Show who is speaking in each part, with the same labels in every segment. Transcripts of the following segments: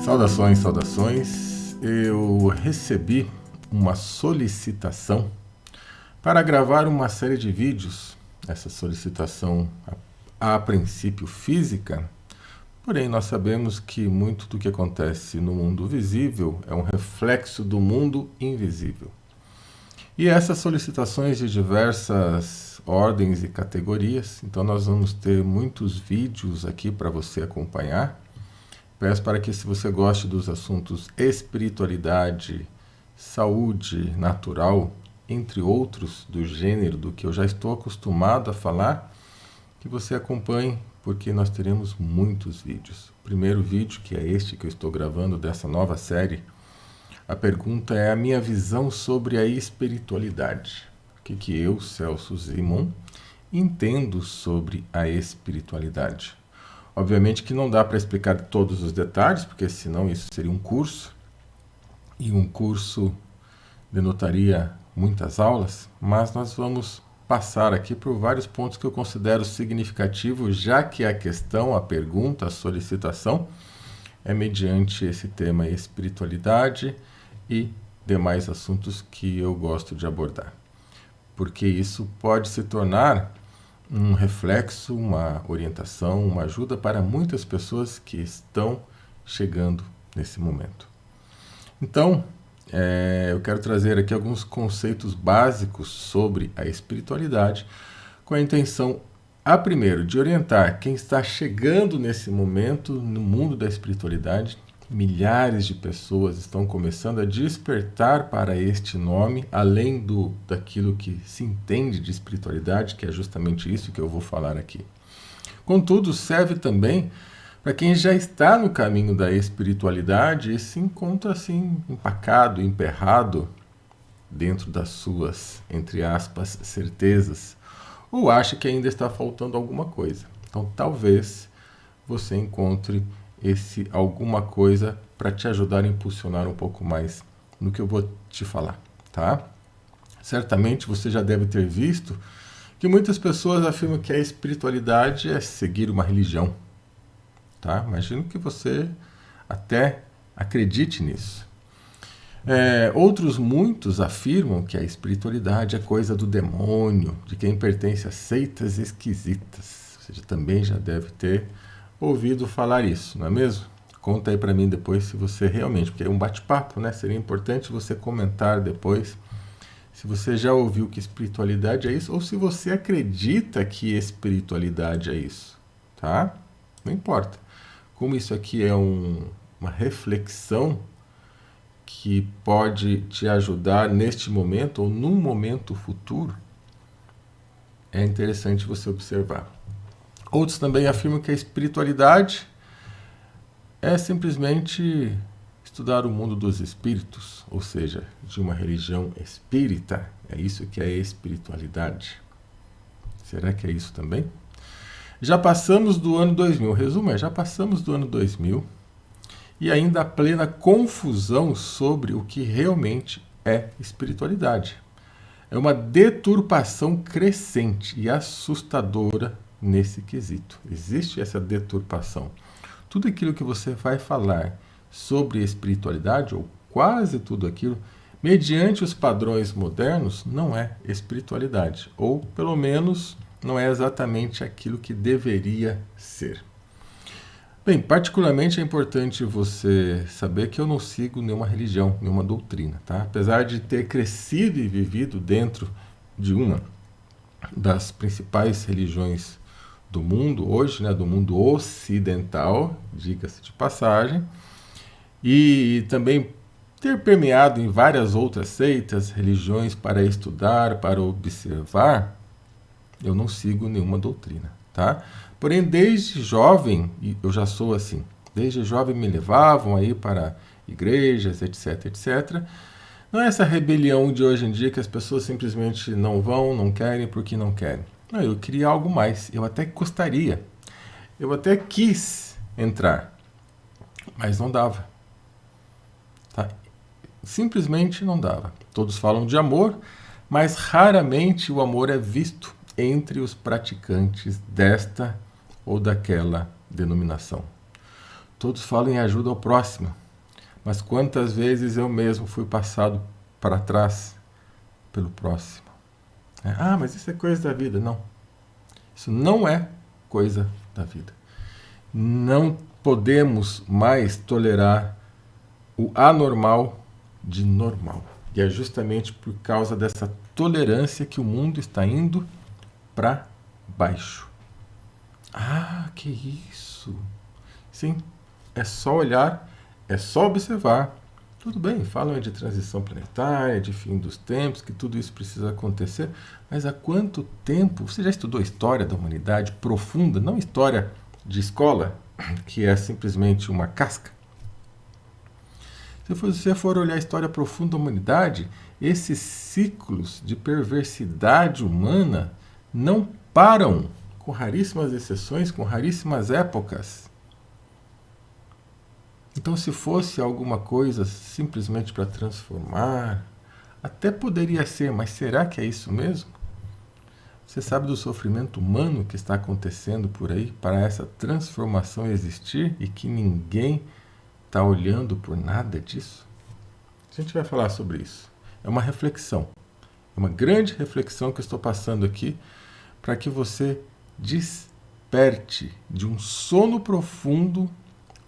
Speaker 1: Saudações, saudações. Eu recebi uma solicitação para gravar uma série de vídeos. Essa solicitação, a princípio física, porém nós sabemos que muito do que acontece no mundo visível é um reflexo do mundo invisível. E essas solicitações de diversas ordens e categorias, então nós vamos ter muitos vídeos aqui para você acompanhar. Peço para que, se você goste dos assuntos espiritualidade, saúde natural, entre outros do gênero do que eu já estou acostumado a falar, que você acompanhe, porque nós teremos muitos vídeos. O primeiro vídeo, que é este que eu estou gravando dessa nova série, a pergunta é a minha visão sobre a espiritualidade. O que eu, Celso Zimon, entendo sobre a espiritualidade. Obviamente que não dá para explicar todos os detalhes, porque senão isso seria um curso, e um curso denotaria muitas aulas, mas nós vamos passar aqui por vários pontos que eu considero significativos, já que a questão, a pergunta, a solicitação é mediante esse tema espiritualidade e demais assuntos que eu gosto de abordar. Porque isso pode se tornar um reflexo, uma orientação, uma ajuda para muitas pessoas que estão chegando nesse momento. Então, eu quero trazer aqui alguns conceitos básicos sobre a espiritualidade, com a intenção, primeiro, de orientar quem está chegando nesse momento no mundo da espiritualidade. Milhares de pessoas estão começando a despertar para este nome, além daquilo que se entende de espiritualidade, que é justamente isso que eu vou falar aqui. Contudo, serve também para quem já está no caminho da espiritualidade e se encontra assim, empacado, emperrado, dentro das suas, entre aspas, certezas, ou acha que ainda está faltando alguma coisa. Então, talvez você encontre alguma coisa para te ajudar a impulsionar um pouco mais no que eu vou te falar, tá? Certamente você já deve ter visto que muitas pessoas afirmam que a espiritualidade é seguir uma religião, tá? Imagino que você até acredite nisso. Muitos outros afirmam que a espiritualidade é coisa do demônio, de quem pertence a seitas esquisitas. Você também já deve ter ouvido falar isso, não é mesmo? Conta aí para mim depois se você realmente, porque é um bate-papo, né? Seria importante você comentar depois se você já ouviu que espiritualidade é isso ou se você acredita que espiritualidade é isso, tá? Não importa. Como isso aqui é uma reflexão que pode te ajudar neste momento ou num momento futuro, é interessante você observar. Outros também afirmam que a espiritualidade é simplesmente estudar o mundo dos espíritos, ou seja, de uma religião espírita. É isso que é espiritualidade. Será que é isso também? Já passamos do ano 2000. O resumo é, já passamos do ano 2000 e ainda há plena confusão sobre o que realmente é espiritualidade. É uma deturpação crescente e assustadora nesse quesito. Existe essa deturpação. Tudo aquilo que você vai falar sobre espiritualidade, ou quase tudo aquilo, mediante os padrões modernos, não é espiritualidade. Ou, pelo menos, não é exatamente aquilo que deveria ser. Bem, particularmente é importante você saber que eu não sigo nenhuma religião, nenhuma doutrina, tá? Apesar de ter crescido e vivido dentro de uma das principais religiões do mundo hoje, né, do mundo ocidental, diga-se de passagem, e também ter permeado em várias outras seitas, religiões para estudar, para observar, eu não sigo nenhuma doutrina, tá? Porém, desde jovem, e eu já sou assim, desde jovem me levavam aí para igrejas, etc, etc. Não é essa rebelião de hoje em dia que as pessoas simplesmente não vão, não querem porque não querem. Não, eu queria algo mais, eu até gostaria, eu até quis entrar, mas não dava. Tá? Simplesmente não dava. Todos falam de amor, mas raramente o amor é visto entre os praticantes desta ou daquela denominação. Todos falam em ajuda ao próximo, mas quantas vezes eu mesmo fui passado para trás pelo próximo? Ah, mas isso é coisa da vida. Não. Isso não é coisa da vida. Não podemos mais tolerar o anormal de normal. E é justamente por causa dessa tolerância que o mundo está indo para baixo. Ah, que isso! Sim, é só olhar, é só observar. Tudo bem, falam de transição planetária, de fim dos tempos, que tudo isso precisa acontecer, mas há quanto tempo? Você já estudou história da humanidade profunda, não história de escola, que é simplesmente uma casca? Se você for olhar a história profunda da humanidade, esses ciclos de perversidade humana não param, com raríssimas exceções, com raríssimas épocas. Então, se fosse alguma coisa simplesmente para transformar, até poderia ser, mas será que é isso mesmo? Você sabe do sofrimento humano que está acontecendo por aí para essa transformação existir e que ninguém está olhando por nada disso? A gente vai falar sobre isso. É uma reflexão. É uma grande reflexão que eu estou passando aqui para que você desperte de um sono profundo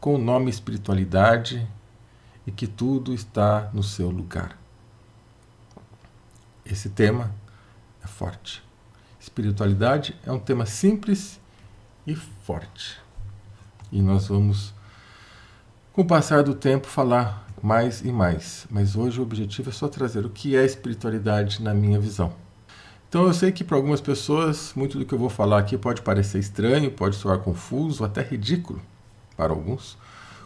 Speaker 1: com o nome espiritualidade e que tudo está no seu lugar. Esse tema é forte. Espiritualidade é um tema simples e forte. E nós vamos, com o passar do tempo, falar mais e mais. Mas hoje o objetivo é só trazer o que é espiritualidade na minha visão. Então eu sei que para algumas pessoas, muito do que eu vou falar aqui pode parecer estranho, pode soar confuso, até ridículo para alguns.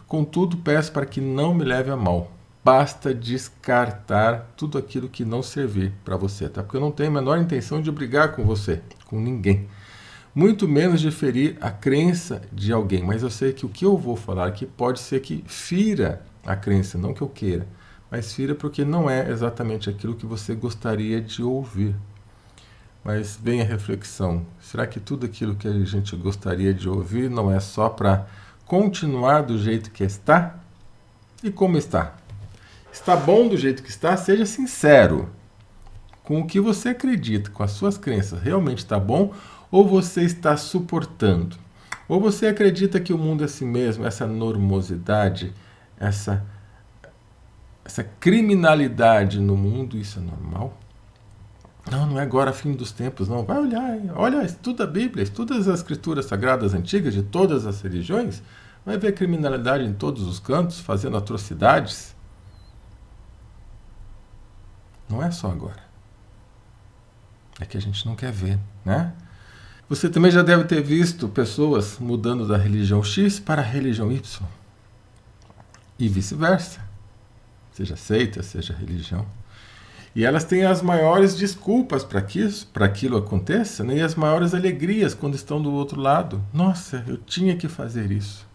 Speaker 1: Contudo, peço para que não me leve a mal. Basta descartar tudo aquilo que não servir para você, tá? Porque eu não tenho a menor intenção de brigar com você, com ninguém. Muito menos de ferir a crença de alguém. Mas eu sei que o que eu vou falar aqui pode ser que fira a crença, não que eu queira, mas fira porque não é exatamente aquilo que você gostaria de ouvir. Mas vem a reflexão. Será que tudo aquilo que a gente gostaria de ouvir não é só para continuar do jeito que está? E como está? Está bom do jeito que está? Seja sincero. Com o que você acredita, com as suas crenças, realmente está bom? Ou você está suportando? Ou você acredita que o mundo é assim mesmo, essa normosidade, essa criminalidade no mundo, isso é normal? Não, não é agora fim dos tempos, não. Vai olhar, olha, estuda a Bíblia, estuda as escrituras sagradas antigas de todas as religiões, vai ver criminalidade em todos os cantos, fazendo atrocidades. Não é só agora. É que a gente não quer ver, né? Você também já deve ter visto pessoas mudando da religião X para a religião Y. E vice-versa. Seja seita, seja religião. E elas têm as maiores desculpas para que aquilo aconteça, né? E as maiores alegrias quando estão do outro lado. Nossa, eu tinha que fazer isso.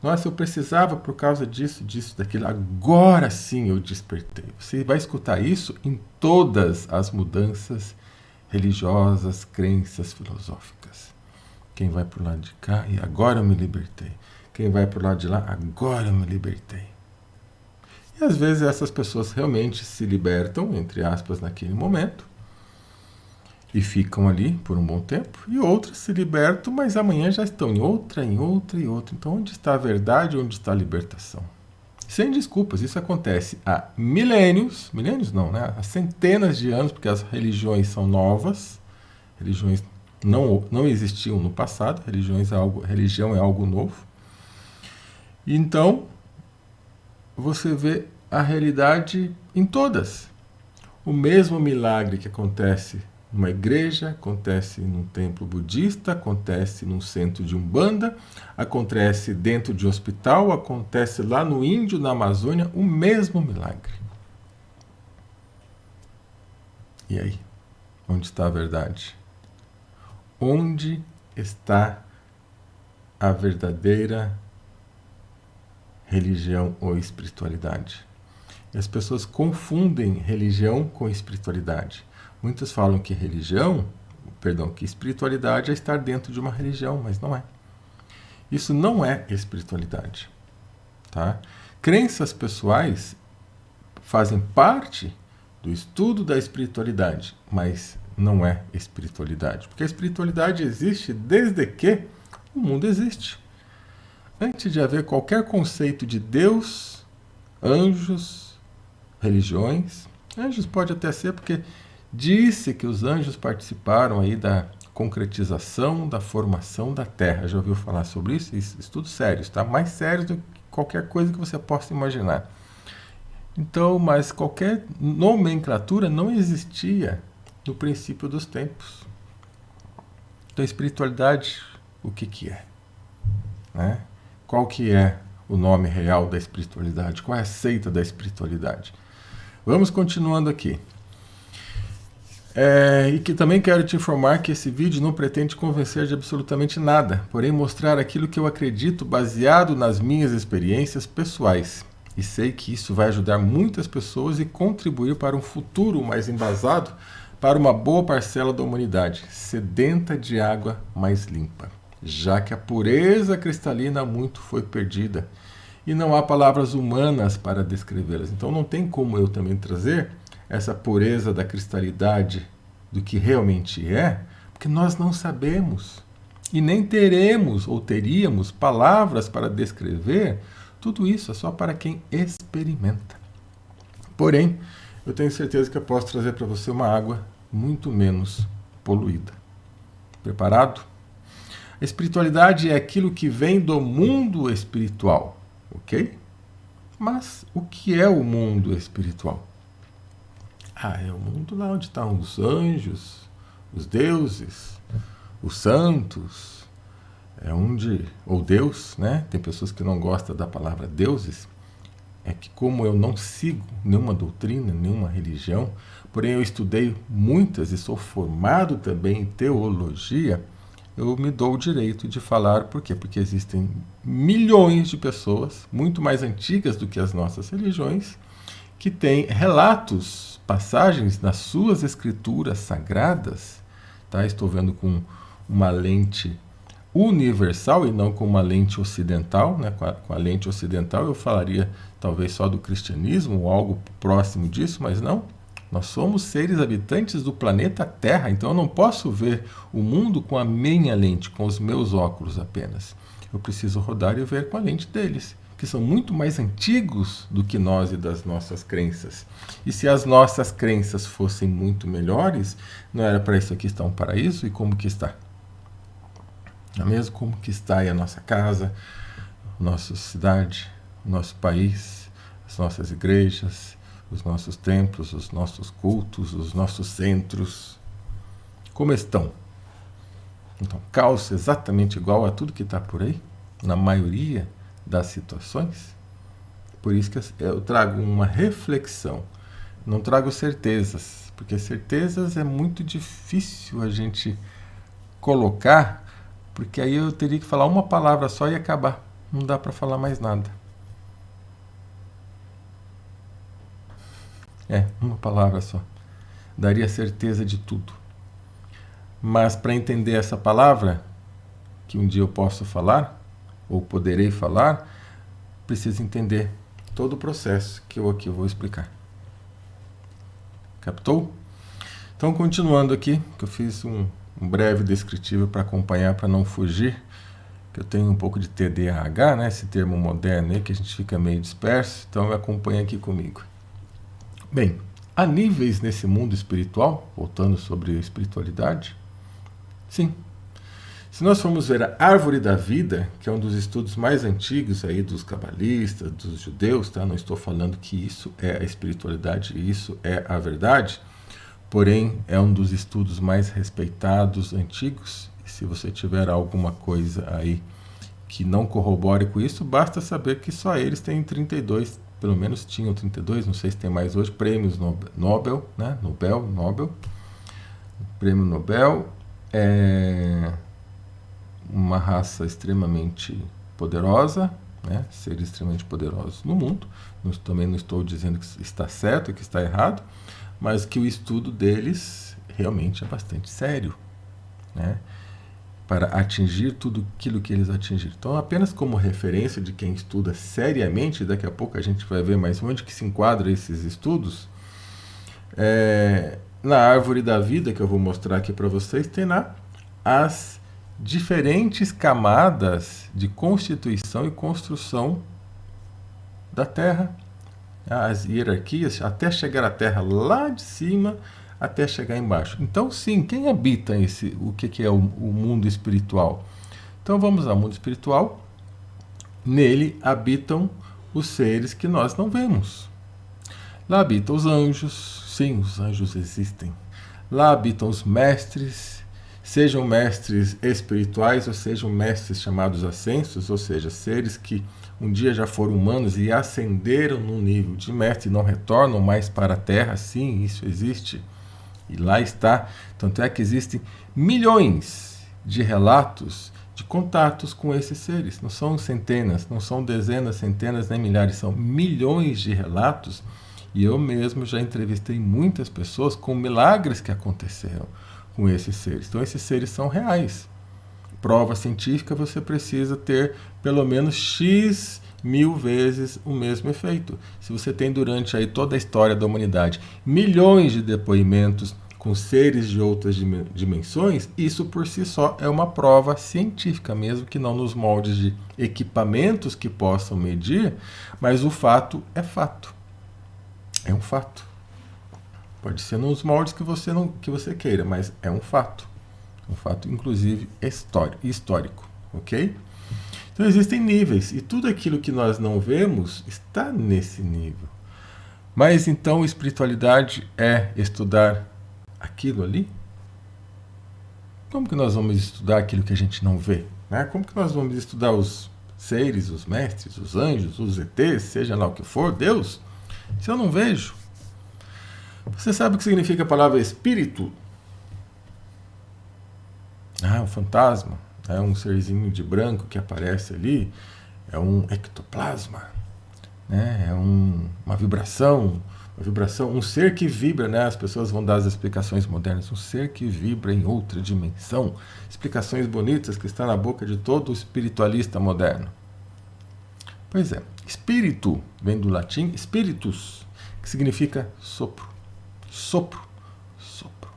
Speaker 1: Nossa, eu precisava por causa disso, daquilo. Agora sim eu despertei. Você vai escutar isso em todas as mudanças religiosas, crenças filosóficas. Quem vai para o lado de cá, e agora eu me libertei. Quem vai para o lado de lá, agora eu me libertei. E às vezes essas pessoas realmente se libertam, entre aspas, naquele momento, e ficam ali por um bom tempo, e outras se libertam, mas amanhã já estão em outra. Então onde está a verdade, onde está a libertação? Sem desculpas, isso acontece há milênios não, né? Há centenas de anos, porque as religiões são novas, religiões não existiam no passado, religião é algo novo. Então, você vê a realidade em todas. O mesmo milagre que acontece numa igreja, acontece num templo budista, acontece num centro de Umbanda, acontece dentro de um hospital, acontece lá no Índio, na Amazônia, o mesmo milagre. E aí? Onde está a verdade? Onde está a verdadeira religião ou espiritualidade? E as pessoas confundem religião com espiritualidade. Muitos falam que que espiritualidade é estar dentro de uma religião, mas não é. Isso não é espiritualidade. tá? Crenças pessoais fazem parte do estudo da espiritualidade, mas não é espiritualidade, porque a espiritualidade existe desde que o mundo existe. Antes de haver qualquer conceito de Deus, anjos, religiões, anjos pode até ser porque disse que os anjos participaram aí da concretização da formação da Terra. Já ouviu falar sobre isso? Estudos sérios, tá? Mais sérios do que qualquer coisa que você possa imaginar. Então, mas qualquer nomenclatura não existia no princípio dos tempos. Então, a espiritualidade, o que é? Né? Qual que é o nome real da espiritualidade? Qual é a seita da espiritualidade? Vamos continuando aqui. E que também quero te informar que esse vídeo não pretende convencer de absolutamente nada, porém mostrar aquilo que eu acredito baseado nas minhas experiências pessoais. E sei que isso vai ajudar muitas pessoas e contribuir para um futuro mais embasado para uma boa parcela da humanidade, sedenta de água mais limpa, já que a pureza cristalina muito foi perdida e não há palavras humanas para descrevê-las. Então não tem como eu também trazer essa pureza da cristalidade do que realmente é, porque nós não sabemos e nem teremos ou teríamos palavras para descrever tudo isso, é só para quem experimenta. Porém, eu tenho certeza que eu posso trazer para você uma água muito menos poluída. Preparado? A espiritualidade é aquilo que vem do mundo espiritual, ok? Mas o que é o mundo espiritual? É o mundo lá onde estão os anjos, os deuses, os santos, ou Deus, né? Tem pessoas que não gostam da palavra deuses. É que como eu não sigo nenhuma doutrina, nenhuma religião, porém eu estudei muitas e sou formado também em teologia, eu me dou o direito de falar. Por quê? Porque existem milhões de pessoas, muito mais antigas do que as nossas religiões, que têm relatos, passagens nas suas escrituras sagradas, tá? Estou vendo com uma lente universal e não com uma lente ocidental, né? Com a lente ocidental eu falaria talvez só do cristianismo ou algo próximo disso, mas não. Nós somos seres habitantes do planeta Terra, então eu não posso ver o mundo com a minha lente, com os meus óculos apenas. Eu preciso rodar e ver com a lente deles, que são muito mais antigos do que nós e das nossas crenças. E se as nossas crenças fossem muito melhores, não era para isso aqui estar um paraíso? E como que está? Não é mesmo? Como que está aí a nossa casa, a nossa cidade, o nosso país, as nossas igrejas, os nossos templos, os nossos cultos, os nossos centros? Como estão? Então, caos exatamente igual a tudo que está por aí, na maioria das situações. Por isso que eu trago uma reflexão, não trago certezas, porque certezas é muito difícil a gente colocar, porque aí eu teria que falar uma palavra só e acabar, não dá para falar mais nada. Uma palavra só daria certeza de tudo. Mas para entender essa palavra, que um dia eu posso falar, ou poderei falar, preciso entender todo o processo que eu aqui vou explicar. Captou? Então, continuando aqui, que eu fiz um breve descritivo para acompanhar, para não fugir, que eu tenho um pouco de TDAH, né, esse termo moderno aí, que a gente fica meio disperso, então acompanha aqui comigo. Bem, há níveis nesse mundo espiritual, voltando sobre a espiritualidade? Sim. Se nós formos ver a árvore da vida, que é um dos estudos mais antigos aí dos cabalistas, dos judeus, tá? Não estou falando que isso é a espiritualidade, isso é a verdade, porém é um dos estudos mais respeitados, antigos, e se você tiver alguma coisa aí que não corrobore com isso, basta saber que só eles têm 32, pelo menos tinham 32, não sei se tem mais hoje, prêmios Nobel, né? Nobel. Prêmio Nobel é uma raça extremamente poderosa, né? Seres extremamente poderosos no mundo. Também não estou dizendo que está certo, que está errado, mas que o estudo deles realmente é bastante sério, né? para atingir tudo aquilo que eles atingiram. Então, apenas como referência de quem estuda seriamente, daqui a pouco a gente vai ver mais onde que se enquadra esses estudos, na árvore da vida, que eu vou mostrar aqui para vocês, tem lá as diferentes camadas de constituição e construção da Terra, as hierarquias, até chegar à Terra lá de cima, até chegar embaixo. Então, sim, quem habita o que é o mundo espiritual? Então, vamos ao mundo espiritual. Nele habitam os seres que nós não vemos. Lá habitam os anjos, sim, os anjos existem. Lá habitam os mestres, sejam mestres espirituais ou sejam mestres chamados ascensos, ou seja, seres que um dia já foram humanos e ascenderam no nível de mestre e não retornam mais para a Terra. Sim, isso existe. E lá está. Tanto é que existem milhões de relatos de contatos com esses seres. Não são centenas, não são dezenas, centenas, nem milhares. São milhões de relatos. E eu mesmo já entrevistei muitas pessoas com milagres que aconteceram com esses seres. Então esses seres são reais. Prova científica, você precisa ter pelo menos X mil vezes o mesmo efeito. Se você tem durante aí toda a história da humanidade milhões de depoimentos com seres de outras dimensões, isso por si só é uma prova científica, mesmo que não nos moldes de equipamentos que possam medir, mas o fato é fato. É um fato. Pode ser nos moldes que você queira, mas é um fato. Um fato, inclusive, histórico. Ok? Então existem níveis, e tudo aquilo que nós não vemos está nesse nível. Mas então espiritualidade é estudar aquilo ali? Como que nós vamos estudar aquilo que a gente não vê? Né? Como que nós vamos estudar os seres, os mestres, os anjos, os ETs, seja lá o que for, Deus, se eu não vejo? Você sabe o que significa a palavra espírito? Um fantasma. É um serzinho de branco que aparece ali. É um ectoplasma. Né? É uma vibração. Um ser que vibra, né? As pessoas vão dar as explicações modernas. Um ser que vibra em outra dimensão. Explicações bonitas que está na boca de todo espiritualista moderno. Pois é. Espírito vem do latim spiritus, que significa sopro. Sopro. Sopro.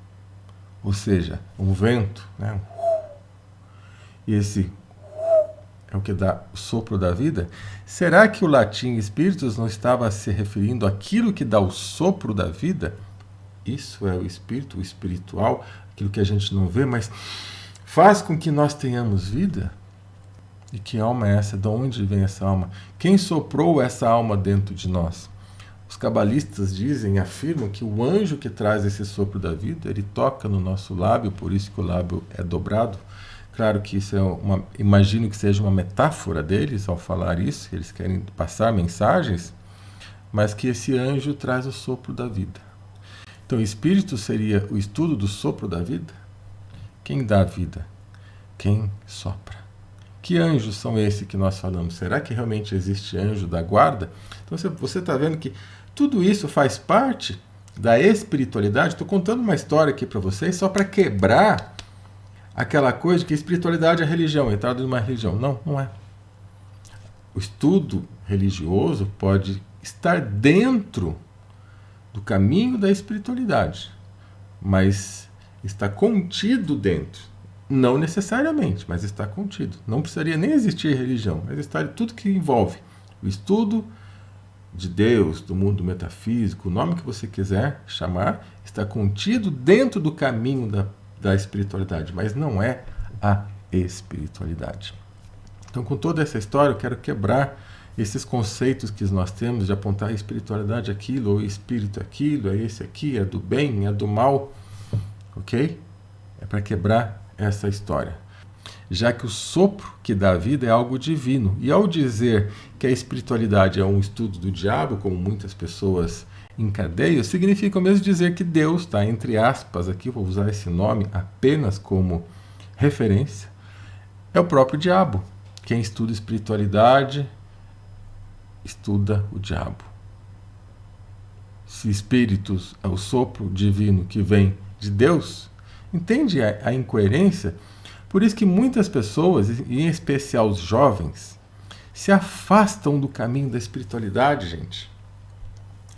Speaker 1: Ou seja, um vento, né? E esse é o que dá o sopro da vida. Será que o latim espíritus não estava se referindo àquilo que dá o sopro da vida? Isso é o espírito, o espiritual, aquilo que a gente não vê, mas faz com que nós tenhamos vida? E que alma é essa? De onde vem essa alma? Quem soprou essa alma dentro de nós? Os cabalistas dizem, afirmam que o anjo que traz esse sopro da vida, ele toca no nosso lábio, por isso que o lábio é dobrado. Claro que isso imagino que seja uma metáfora deles ao falar isso, que eles querem passar mensagens, mas que esse anjo traz o sopro da vida. Então, o espírito seria o estudo do sopro da vida? Quem dá a vida? Quem sopra? Que anjos são esses que nós falamos? Será que realmente existe anjo da guarda? Então, você está vendo que tudo isso faz parte da espiritualidade. Estou contando uma história aqui para vocês só para quebrar aquela coisa de que espiritualidade é religião, entrada numa religião. Não, não é. O estudo religioso pode estar dentro do caminho da espiritualidade, mas está contido dentro. Não necessariamente, mas está contido. Não precisaria nem existir religião, mas está tudo que envolve o estudo de Deus, do mundo metafísico, o nome que você quiser chamar, está contido dentro do caminho da espiritualidade, mas não é a espiritualidade. Então, com toda essa história, eu quero quebrar esses conceitos que nós temos de apontar a espiritualidade aquilo, ou espírito aquilo, é esse aqui, é do bem, é do mal, ok? É para quebrar essa história. Já que o sopro que dá vida é algo divino. E ao dizer que a espiritualidade é um estudo do diabo, como muitas pessoas encadeiam, significa mesmo dizer que Deus está, entre aspas, aqui vou usar esse nome apenas como referência, é o próprio diabo. Quem estuda espiritualidade estuda o diabo. Se espíritos é o sopro divino que vem de Deus, entende a incoerência? Por isso que muitas pessoas, e em especial os jovens, se afastam do caminho da espiritualidade, gente.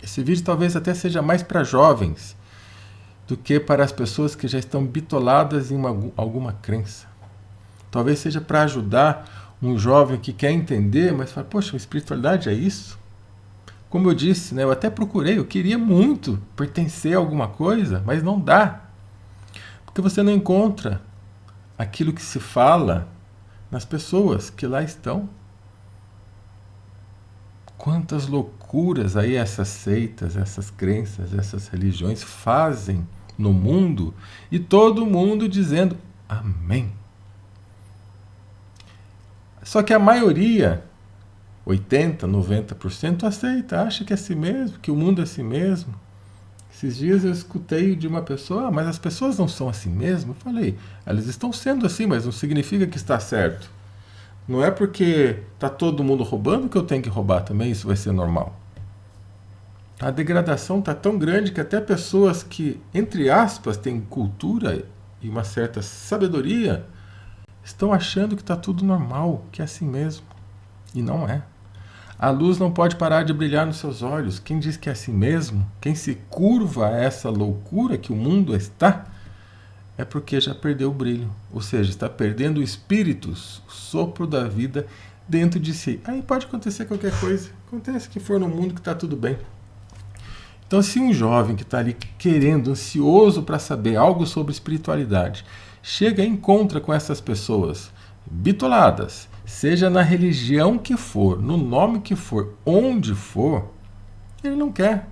Speaker 1: Esse vídeo talvez até seja mais para jovens do que para as pessoas que já estão bitoladas em alguma crença. Talvez seja para ajudar um jovem que quer entender, mas fala, poxa, a espiritualidade é isso? Como eu disse, né, eu até procurei, eu queria muito pertencer a alguma coisa, mas não dá. Porque você não encontra aquilo que se fala nas pessoas que lá estão. Quantas loucuras aí essas seitas, essas crenças, essas religiões fazem no mundo, e todo mundo dizendo amém. Só que a maioria, 80%, 90%, aceita, acha que é assim mesmo, que o mundo é assim mesmo. Esses dias eu escutei de uma pessoa, mas as pessoas não são assim mesmo. Eu falei, elas estão sendo assim, mas não significa que está certo. Não é porque está todo mundo roubando que eu tenho que roubar também, isso vai ser normal. A degradação está tão grande que até pessoas que, entre aspas, têm cultura e uma certa sabedoria, estão achando que está tudo normal, que é assim mesmo. E não é. A luz não pode parar de brilhar nos seus olhos. Quem diz que é assim mesmo, quem se curva a essa loucura que o mundo está, é porque já perdeu o brilho. Ou seja, está perdendo o espírito, o sopro da vida dentro de si. Aí pode acontecer qualquer coisa. Acontece que for no mundo que está tudo bem. Então, se um jovem que está ali querendo, ansioso para saber algo sobre espiritualidade, chega e encontra com essas pessoas bitoladas, seja na religião que for, no nome que for, onde for, ele não quer.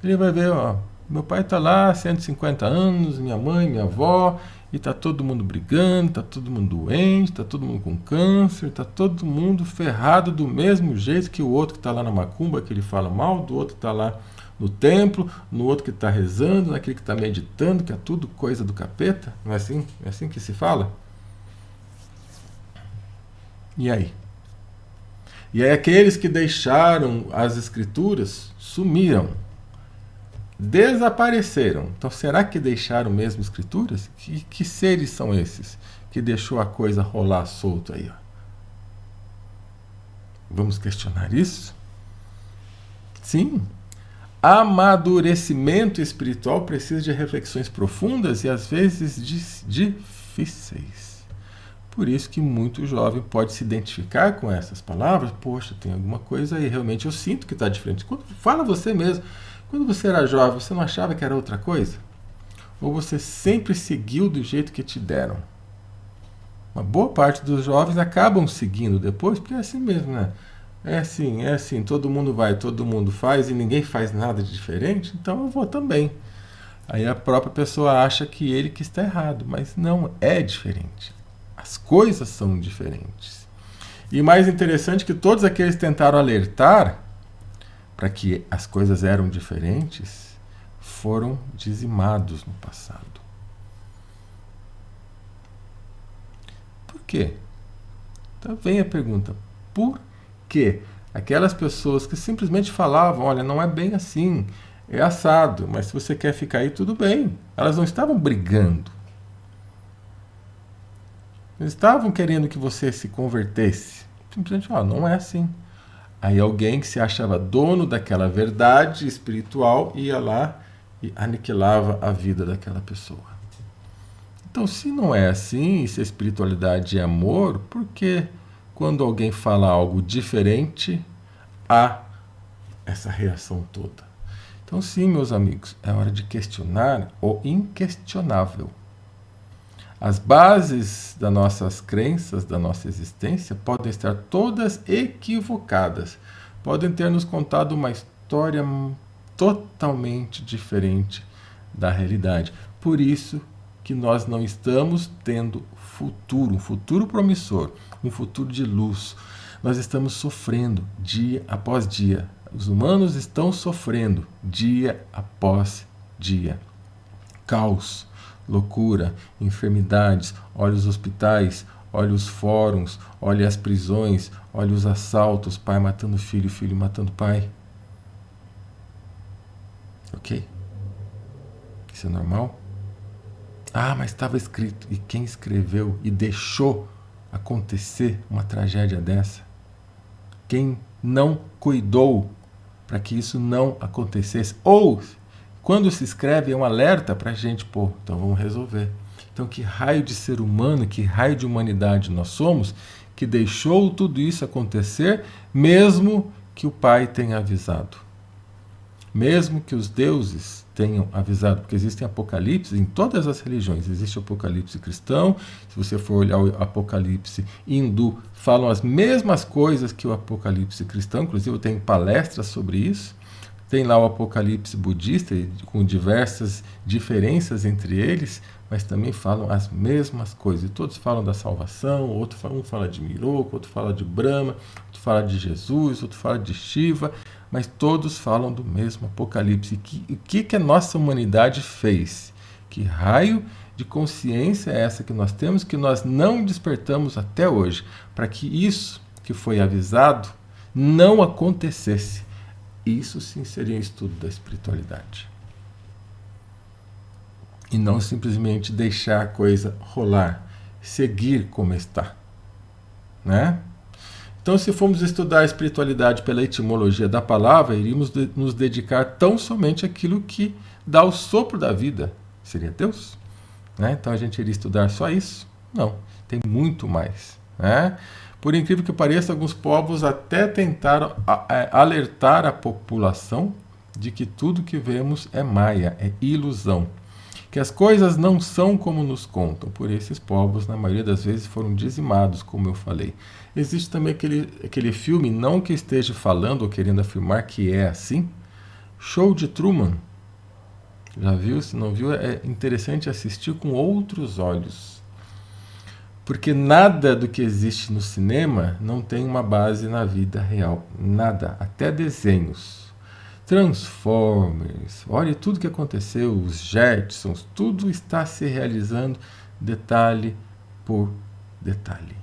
Speaker 1: Ele vai ver, ó, meu pai está lá, 150 anos, minha mãe, minha avó, e está todo mundo brigando, está todo mundo doente, está todo mundo com câncer, está todo mundo ferrado do mesmo jeito que o outro que está lá na macumba, que ele fala mal, do outro que está lá no templo, no outro que está rezando, naquele que está meditando, que é tudo coisa do capeta. Não é assim? É assim que se fala? E aí? E aí aqueles que deixaram as escrituras sumiram, desapareceram. Então será que deixaram mesmo escrituras? Que seres são esses que deixou a coisa rolar solto aí? Ó? Vamos questionar isso? Sim. Amadurecimento espiritual precisa de reflexões profundas e às vezes difíceis. Por isso que muito jovem pode se identificar com essas palavras. Poxa, tem alguma coisa aí, realmente eu sinto que está diferente. Fala você mesmo. Quando você era jovem, você não achava que era outra coisa? Ou você sempre seguiu do jeito que te deram? Uma boa parte dos jovens acabam seguindo depois, porque é assim mesmo, né? É assim, todo mundo vai, todo mundo faz e ninguém faz nada de diferente, então eu vou também. Aí a própria pessoa acha que ele que está errado, mas não é diferente. As coisas são diferentes. E mais interessante que todos aqueles tentaram alertar para que as coisas eram diferentes, foram dizimados no passado. Por quê? Então vem a pergunta, por quê? Aquelas pessoas que simplesmente falavam, olha, não é bem assim, é assado, mas se você quer ficar aí, tudo bem. Elas não estavam brigando. Eles estavam querendo que você se convertesse. Simplesmente, não é assim. Aí alguém que se achava dono daquela verdade espiritual ia lá e aniquilava a vida daquela pessoa. Então, se não é assim, e se a espiritualidade é amor, por que quando alguém fala algo diferente, há essa reação toda? Então, sim, meus amigos, é hora de questionar o inquestionável. As bases das nossas crenças, da nossa existência, podem estar todas equivocadas. Podem ter nos contado uma história totalmente diferente da realidade. Por isso que nós não estamos tendo futuro, um futuro promissor, um futuro de luz. Nós estamos sofrendo dia após dia. Os humanos estão sofrendo dia após dia. Caos, loucura, enfermidades, olha os hospitais, olha os fóruns, olha as prisões, olha os assaltos, pai matando filho, filho matando pai. Ok? Isso é normal? Ah, mas estava escrito. E quem escreveu e deixou acontecer uma tragédia dessa? Quem não cuidou para que isso não acontecesse? Ou, quando se escreve, é um alerta para a gente, pô, então vamos resolver. Então, que raio de ser humano, que raio de humanidade nós somos, que deixou tudo isso acontecer, mesmo que o Pai tenha avisado? Mesmo que os deuses tenham avisado, porque existem apocalipse em todas as religiões. Existe o apocalipse cristão, se você for olhar o apocalipse hindu, falam as mesmas coisas que o apocalipse cristão, inclusive eu tenho palestras sobre isso. Tem lá o apocalipse budista, com diversas diferenças entre eles, mas também falam as mesmas coisas. E todos falam da salvação, um fala de Miroku, outro fala de Brahma, outro fala de Jesus, outro fala de Shiva, mas todos falam do mesmo apocalipse. O que a nossa humanidade fez? Que raio de consciência é essa que nós temos, que nós não despertamos até hoje, para que isso que foi avisado não acontecesse? Isso sim seria um estudo da espiritualidade. E não simplesmente deixar a coisa rolar, seguir como está. Né? Então, se formos estudar a espiritualidade pela etimologia da palavra, iríamos nos dedicar tão somente àquilo que dá o sopro da vida. Seria Deus? Né? Então, a gente iria estudar só isso? Não, tem muito mais. Né? Por incrível que pareça, alguns povos até tentaram alertar a população de que tudo que vemos é maia, é ilusão. Que as coisas não são como nos contam. Por esses povos, na maioria das vezes, foram dizimados, como eu falei. Existe também aquele filme, não que esteja falando ou querendo afirmar que é assim, Show de Truman. Já viu? Se não viu, é interessante assistir com outros olhos. Porque nada do que existe no cinema não tem uma base na vida real. Nada. Até desenhos. Transformers, olha tudo que aconteceu, os Jetsons, tudo está se realizando detalhe por detalhe.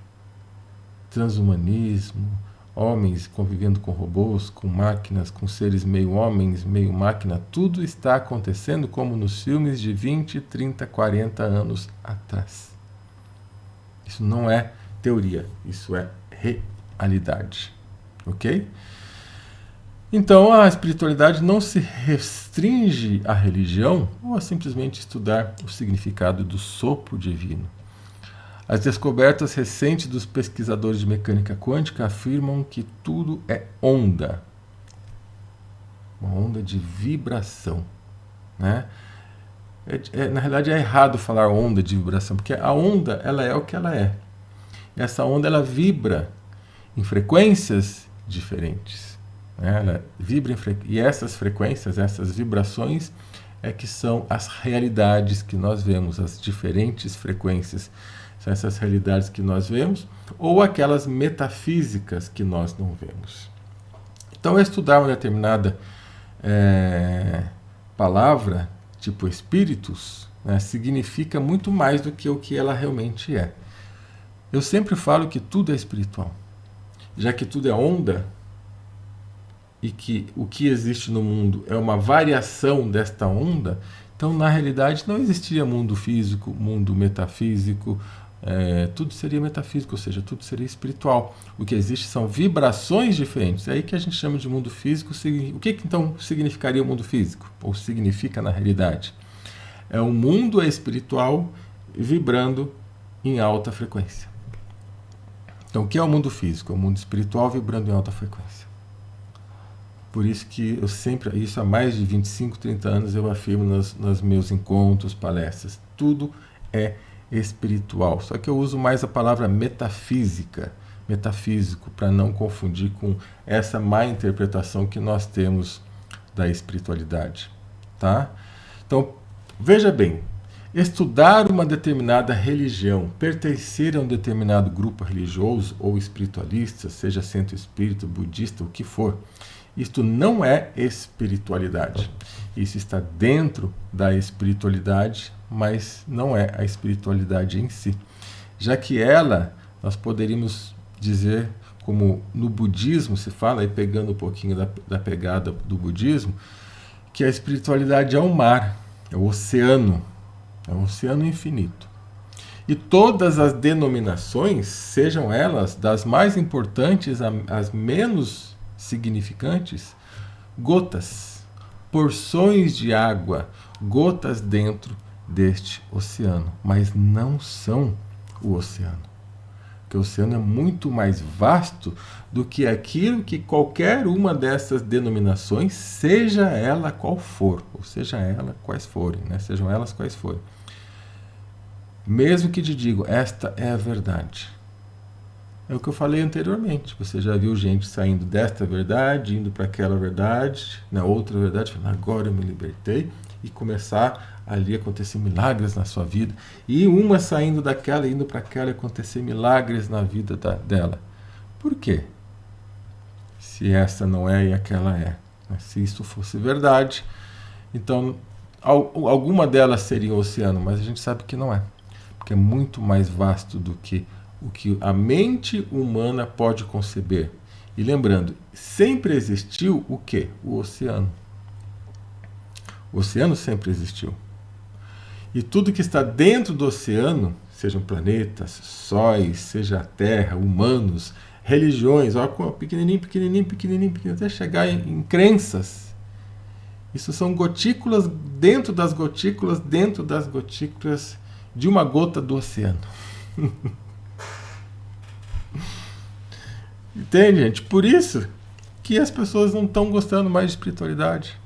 Speaker 1: Transhumanismo, homens convivendo com robôs, com máquinas, com seres meio homens, meio máquina, tudo está acontecendo como nos filmes de 20, 30, 40 anos atrás. Isso não é teoria, isso é realidade. Ok? Então, a espiritualidade não se restringe à religião ou a simplesmente estudar o significado do sopro divino. As descobertas recentes dos pesquisadores de mecânica quântica afirmam que tudo é onda. Uma onda de vibração. Né? Na realidade, é errado falar onda de vibração, porque a onda ela é o que ela é. Essa onda ela vibra em frequências diferentes. Ela vibra e essas frequências, essas vibrações é que são as realidades que nós vemos, as diferentes frequências. São essas realidades que nós vemos ou aquelas metafísicas que nós não vemos. Então, estudar uma determinada palavra, tipo espíritos, né, significa muito mais do que o que ela realmente é. Eu sempre falo que tudo é espiritual. Já que tudo é onda, e que o que existe no mundo é uma variação desta onda, então na realidade não existiria mundo físico, mundo metafísico, tudo seria metafísico, ou seja, tudo seria espiritual. O que existe são vibrações diferentes. É aí que a gente chama de mundo físico. O que então significaria o mundo físico? Ou significa na realidade? É um mundo espiritual vibrando em alta frequência. Então o que é o mundo físico? É o mundo espiritual vibrando em alta frequência. Por isso que eu sempre, isso há mais de 25, 30 anos, eu afirmo nos meus encontros, palestras, tudo é espiritual. Só que eu uso mais a palavra metafísica, metafísico, para não confundir com essa má interpretação que nós temos da espiritualidade. Tá? Então, veja bem, estudar uma determinada religião, pertencer a um determinado grupo religioso ou espiritualista, seja centro espírita, budista, o que for, isto não é espiritualidade. Isso está dentro da espiritualidade, mas não é a espiritualidade em si. Já que ela, nós poderíamos dizer, como no budismo se fala, aí pegando um pouquinho da pegada do budismo, que a espiritualidade é o mar, é o oceano. É um oceano infinito. E todas as denominações, sejam elas das mais importantes às menos significantes, gotas, porções de água, gotas dentro deste oceano, mas não são o oceano. Porque o oceano é muito mais vasto do que aquilo que qualquer uma dessas denominações, seja ela qual for, ou seja ela quais forem, né? Sejam elas quais forem. Mesmo que te digo, esta é a verdade. É o que eu falei anteriormente. Você já viu gente saindo desta verdade, indo para aquela verdade, na outra verdade, falando, agora eu me libertei, e começar ali a acontecer milagres na sua vida. E uma saindo daquela, indo para aquela, e acontecer milagres na vida dela. Por quê? Se essa não é e aquela é. Se isso fosse verdade, então alguma delas seria o oceano, mas a gente sabe que não é. Porque é muito mais vasto do que o que a mente humana pode conceber. E lembrando, sempre existiu o quê? O oceano. O oceano sempre existiu. E tudo que está dentro do oceano, sejam planetas, sóis, seja a Terra, humanos, religiões, ó, pequenininho, pequenininho, pequenininho, pequenininho, até chegar em crenças. Isso são gotículas dentro das gotículas, dentro das gotículas de uma gota do oceano. Entende, gente? Por isso que as pessoas não estão gostando mais de espiritualidade.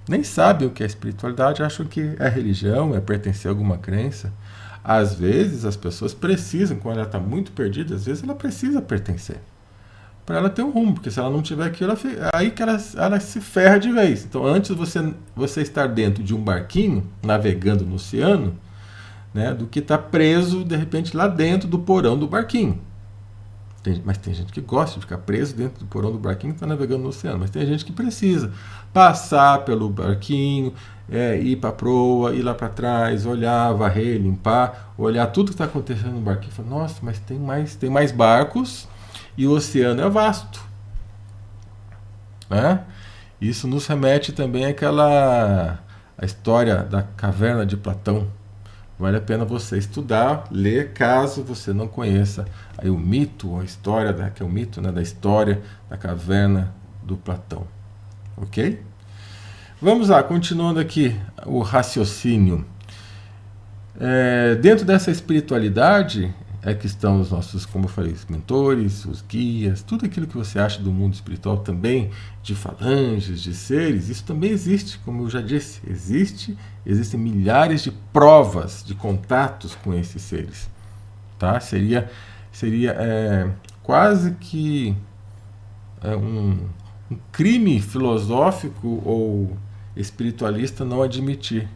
Speaker 1: Nem sabem o que é espiritualidade, acham que é religião, é pertencer a alguma crença. Às vezes as pessoas precisam, quando ela está muito perdida, às vezes ela precisa pertencer. Para ela ter um rumo, porque se ela não tiver aquilo, aí que ela se ferra de vez. Então, antes você estar dentro de um barquinho, navegando no oceano, né, do que estar preso, de repente, lá dentro do porão do barquinho. Mas tem gente que gosta de ficar preso dentro do porão do barquinho e está navegando no oceano. Mas tem gente que precisa passar pelo barquinho, ir para a proa, ir lá para trás, olhar, varrer, limpar, olhar tudo que está acontecendo no barquinho e falar, nossa, mas tem mais barcos e o oceano é vasto. Né? Isso nos remete também àquela a história da caverna de Platão. Vale a pena você estudar, ler, caso você não conheça aí o mito, a história, que é o mito, né, da história da caverna do Platão. Ok? Vamos lá, continuando aqui o raciocínio. Dentro dessa espiritualidade é que estão os nossos, como eu falei, os mentores, os guias, tudo aquilo que você acha do mundo espiritual também, de falanges, de seres, isso também existe, como eu já disse, existem milhares de provas de contatos com esses seres. Tá? Seria quase que um crime filosófico ou espiritualista não admitir.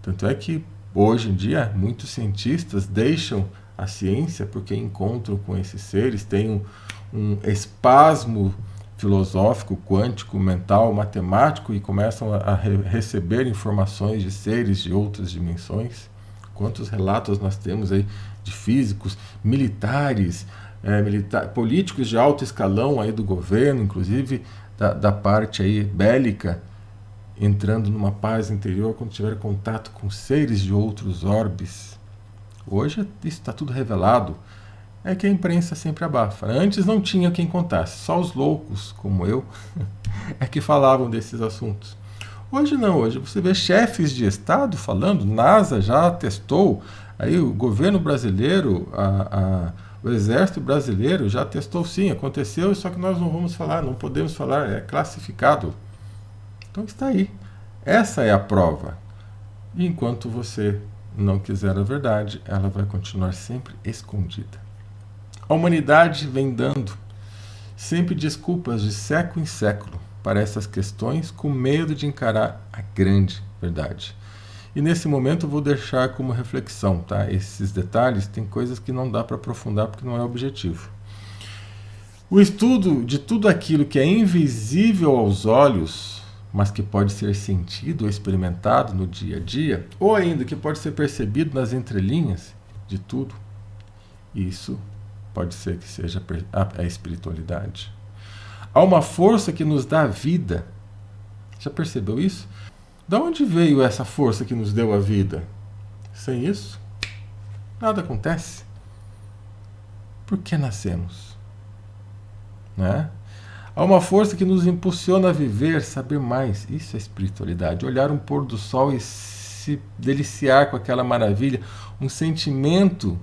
Speaker 1: Tanto é que hoje em dia muitos cientistas deixam a ciência porque encontram com esses seres, têm um espasmo filosófico, quântico, mental, matemático e começam a receber informações de seres de outras dimensões. Quantos relatos nós temos aí de físicos, militares, políticos de alto escalão aí do governo, inclusive da parte aí bélica, entrando numa paz interior quando tiver contato com seres de outros orbes. Hoje isso está tudo revelado. É que a imprensa sempre abafa. Antes não tinha quem contasse, só os loucos, como eu, é que falavam desses assuntos. Hoje não, hoje você vê chefes de Estado falando, NASA já testou, aí o governo brasileiro, o exército brasileiro já testou sim, aconteceu, só que nós não vamos falar, não podemos falar, é classificado. Então está aí. Essa é a prova. E enquanto você não quiser a verdade, ela vai continuar sempre escondida. A humanidade vem dando sempre desculpas de século em século para essas questões, com medo de encarar a grande verdade. E nesse momento eu vou deixar como reflexão, tá? Esses detalhes, tem coisas que não dá para aprofundar porque não é objetivo. O estudo de tudo aquilo que é invisível aos olhos, mas que pode ser sentido ou experimentado no dia a dia, ou ainda que pode ser percebido nas entrelinhas de tudo, isso pode ser que seja a espiritualidade. Há uma força que nos dá vida. Já percebeu isso? Da onde veio essa força que nos deu a vida? Sem isso, nada acontece. Por que nascemos? Né? Há uma força que nos impulsiona a viver, saber mais. Isso é espiritualidade. Olhar um pôr do sol e se deliciar com aquela maravilha. Um sentimento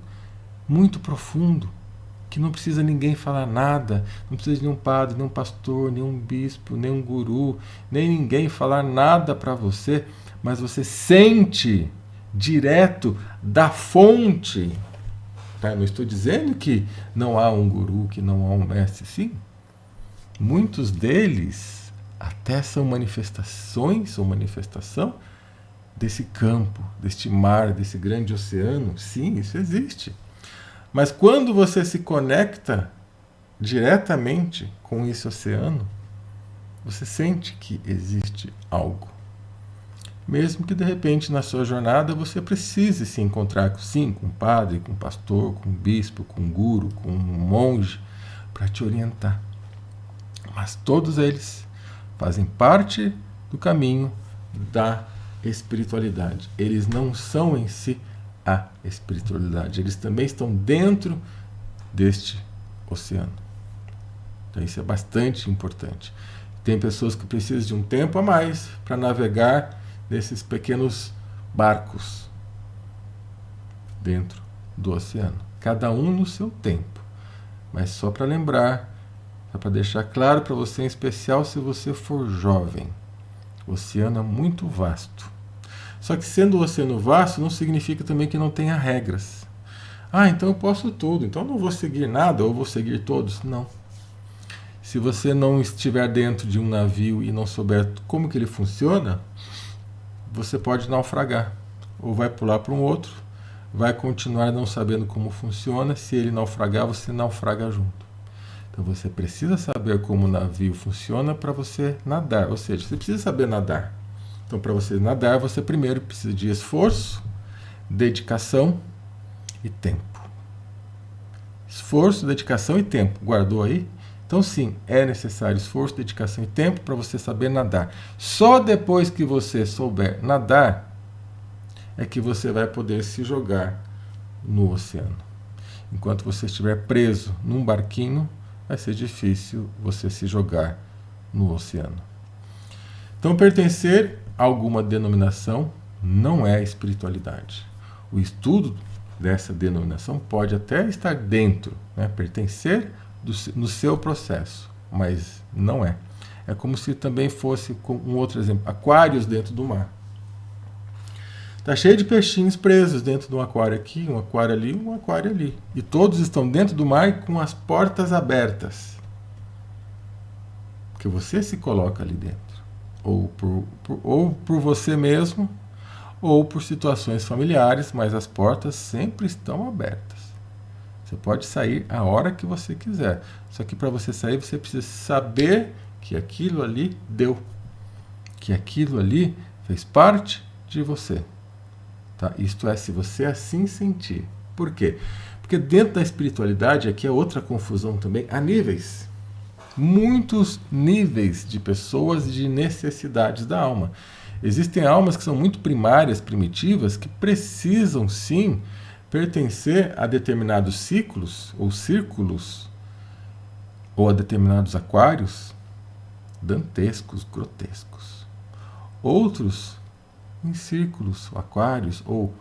Speaker 1: muito profundo, que não precisa ninguém falar nada, não precisa de nenhum padre, nenhum pastor, nenhum bispo, nenhum guru, nem ninguém falar nada para você, mas você sente direto da fonte. Tá? Não estou dizendo que não há um guru, que não há um mestre. Sim, muitos deles até são manifestações ou manifestação desse campo, deste mar, desse grande oceano. Sim, isso existe. Mas quando você se conecta diretamente com esse oceano, você sente que existe algo. Mesmo que de repente na sua jornada você precise se encontrar sim, com um padre, com um pastor, com um bispo, com um guru, com um monge, para te orientar. Mas todos eles fazem parte do caminho da espiritualidade. Eles não são em si a espiritualidade. Eles também estão dentro deste oceano. Então isso é bastante importante. Tem pessoas que precisam de um tempo a mais para navegar nesses pequenos barcos dentro do oceano. Cada um no seu tempo. Mas só para lembrar, só para deixar claro para você, em especial se você for jovem, o oceano é muito vasto. Só que sendo o oceano vasto, não significa também que não tenha regras. Ah, então eu posso tudo, então eu não vou seguir nada, ou vou seguir todos. Não. Se você não estiver dentro de um navio e não souber como que ele funciona, você pode naufragar. Ou vai pular para um outro, vai continuar não sabendo como funciona. Se ele naufragar, você naufraga junto. Então você precisa saber como o navio funciona para você nadar. Ou seja, você precisa saber nadar. Então, para você nadar, você primeiro precisa de esforço, dedicação e tempo. Esforço, dedicação e tempo. Guardou aí? Então, sim, é necessário esforço, dedicação e tempo para você saber nadar. Só depois que você souber nadar é que você vai poder se jogar no oceano. Enquanto você estiver preso num barquinho, vai ser difícil você se jogar no oceano. Então, pertencer a alguma denominação não é espiritualidade. O estudo dessa denominação pode até estar dentro, né, pertencer no seu processo, mas não é. É como se também fosse, com um outro exemplo, aquários dentro do mar. Está cheio de peixinhos presos dentro de um aquário aqui, um aquário ali, um aquário ali. E todos estão dentro do mar com as portas abertas. Porque você se coloca ali dentro. Ou por você mesmo, ou por situações familiares, mas as portas sempre estão abertas. Você pode sair a hora que você quiser. Só que para você sair, você precisa saber que aquilo ali deu. Que aquilo ali fez parte de você. Tá? Isto é, se você assim sentir. Por quê? Porque dentro da espiritualidade, aqui é outra confusão também, há níveis. Muitos níveis de pessoas e de necessidades da alma. Existem almas que são muito primárias, primitivas, que precisam sim pertencer a determinados ciclos ou círculos ou a determinados aquários dantescos, grotescos. Outros em círculos, aquários ou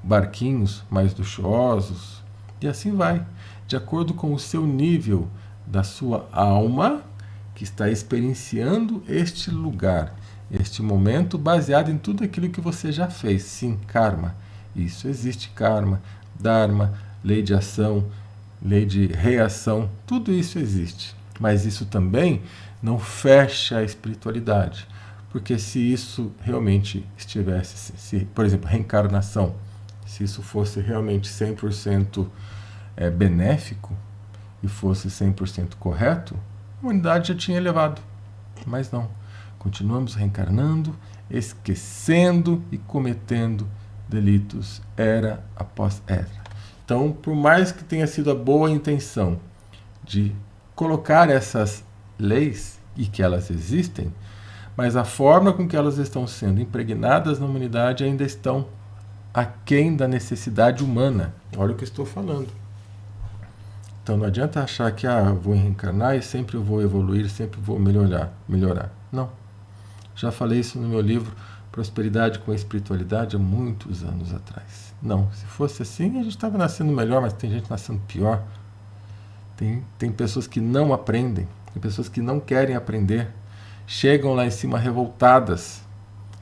Speaker 1: barquinhos mais luxuosos, e assim vai, de acordo com o seu nível da sua alma que está experienciando este lugar, este momento, baseado em tudo aquilo que você já fez. Sim, karma. Isso existe, karma, dharma, lei de ação, lei de reação, tudo isso existe. Mas isso também não fecha a espiritualidade. Porque se isso realmente estivesse, por exemplo, reencarnação, se isso fosse realmente 100% benéfico e fosse 100% correto, a humanidade já tinha elevado. Mas não. Continuamos reencarnando, esquecendo e cometendo delitos era após era. Então, por mais que tenha sido a boa intenção de colocar essas leis e que elas existem, mas a forma com que elas estão sendo impregnadas na humanidade ainda estão aquém da necessidade humana. Olha o que eu estou falando. Então não adianta achar que eu vou reencarnar e sempre eu vou evoluir, sempre vou melhorar. Não. Já falei isso no meu livro Prosperidade com a Espiritualidade há muitos anos atrás. Não, se fosse assim a gente estava nascendo melhor, mas tem gente nascendo pior. Tem pessoas que não aprendem, tem pessoas que não querem aprender, chegam lá em cima revoltadas.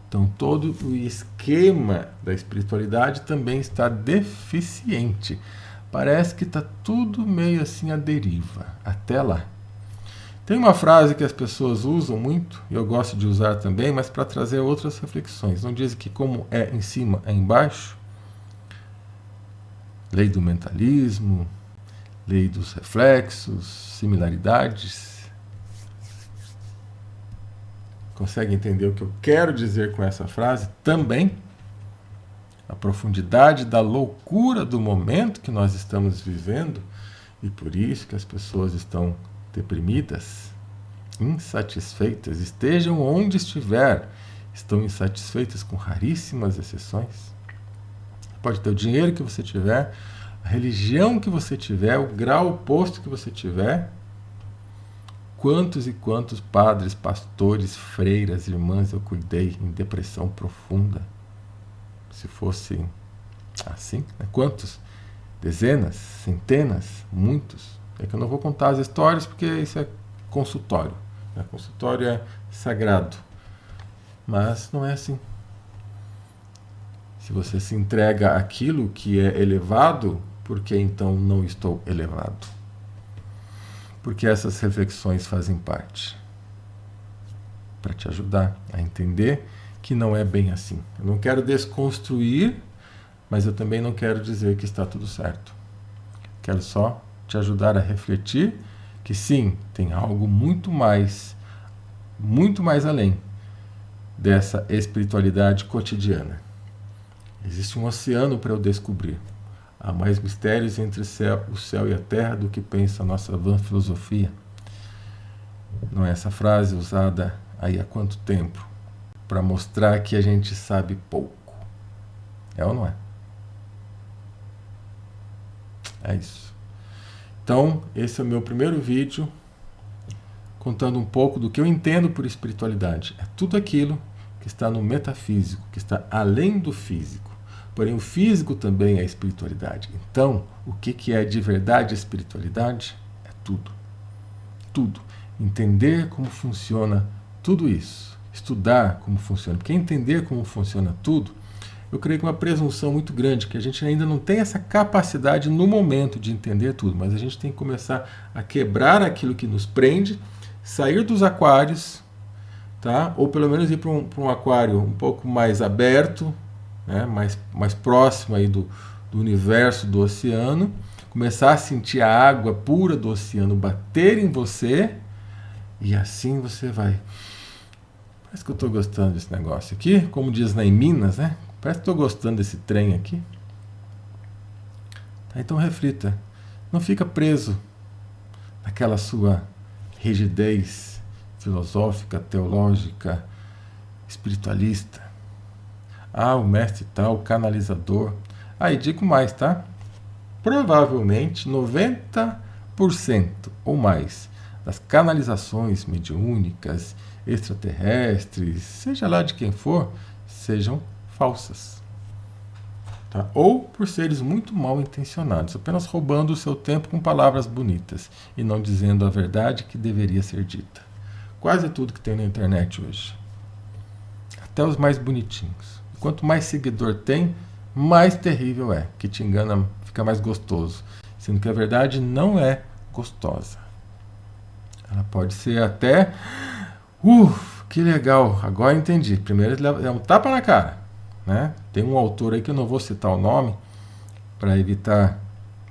Speaker 1: Então todo o esquema da espiritualidade também está deficiente. Parece que está tudo meio assim à deriva, até lá. Tem uma frase que as pessoas usam muito, e eu gosto de usar também, mas para trazer outras reflexões. Não dizem que como é em cima, é embaixo? Lei do mentalismo, lei dos reflexos, similaridades. Consegue entender o que eu quero dizer com essa frase? Também a profundidade da loucura do momento que nós estamos vivendo, e por isso que as pessoas estão deprimidas, insatisfeitas, estejam onde estiver, estão insatisfeitas com raríssimas exceções. Pode ter o dinheiro que você tiver, a religião que você tiver, o grau oposto que você tiver. Quantos e quantos padres, pastores, freiras, irmãs eu cuidei em depressão profunda? Se fosse assim, né? Quantos? Dezenas, centenas, muitos. É que eu não vou contar as histórias porque isso é consultório. Né? Consultório é sagrado. Mas não é assim. Se você se entrega àquilo que é elevado, por que então não estou elevado? Porque essas reflexões fazem parte. Para te ajudar a entender que não é bem assim. Eu não quero desconstruir, mas eu também não quero dizer que está tudo certo. Quero só te ajudar a refletir que sim, tem algo muito mais além dessa espiritualidade cotidiana. Existe um oceano para eu descobrir. Há mais mistérios entre o céu e a terra do que pensa a nossa vã filosofia. Não é essa frase usada aí há quanto tempo? Para mostrar que a gente sabe pouco. É ou não é? É isso. Então, esse é o meu primeiro vídeo, contando um pouco do que eu entendo por espiritualidade. É tudo aquilo que está no metafísico, que está além do físico. Porém, o físico também é espiritualidade. Então, o que é de verdade a espiritualidade? É tudo. Tudo. Entender como funciona tudo isso. Estudar como funciona. Porque entender como funciona tudo, eu creio que uma presunção muito grande, que a gente ainda não tem essa capacidade no momento de entender tudo, mas a gente tem que começar a quebrar aquilo que nos prende, sair dos aquários, tá? Ou pelo menos ir para um aquário um pouco mais aberto, né? mais próximo aí do universo, do oceano, começar a sentir a água pura do oceano bater em você, e assim você vai... Parece que eu estou gostando desse negócio aqui, como diz lá em Minas, né? Parece que estou gostando desse trem aqui. Tá, então reflita. Não fica preso naquela sua rigidez filosófica, teológica, espiritualista. O mestre tal, o canalizador. E digo mais, tá? Provavelmente 90% ou mais das canalizações mediúnicas, extraterrestres, seja lá de quem for, sejam falsas. Tá? Ou por seres muito mal intencionados, apenas roubando o seu tempo com palavras bonitas e não dizendo a verdade que deveria ser dita. Quase tudo que tem na internet hoje. Até os mais bonitinhos. Quanto mais seguidor tem, mais terrível é, que te engana, fica mais gostoso. Sendo que a verdade não é gostosa. Ela pode ser até... que legal, agora entendi. Primeiro é um tapa na cara. Né? Tem um autor aí que eu não vou citar o nome para evitar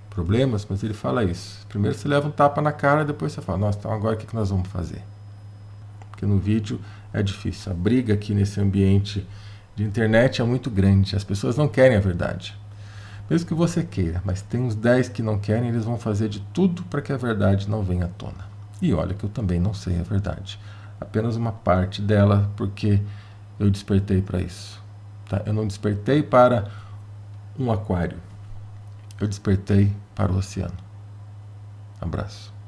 Speaker 1: problemas, mas ele fala isso. Primeiro você leva um tapa na cara, depois você fala, nossa, então agora o que nós vamos fazer? Porque no vídeo é difícil. A briga aqui nesse ambiente de internet é muito grande. As pessoas não querem a verdade. Mesmo que você queira, mas tem uns 10 que não querem, eles vão fazer de tudo para que a verdade não venha à tona. E olha que eu também não sei a verdade. Apenas uma parte dela, porque eu despertei para isso. Tá? Eu não despertei para um aquário. Eu despertei para o oceano. Abraço.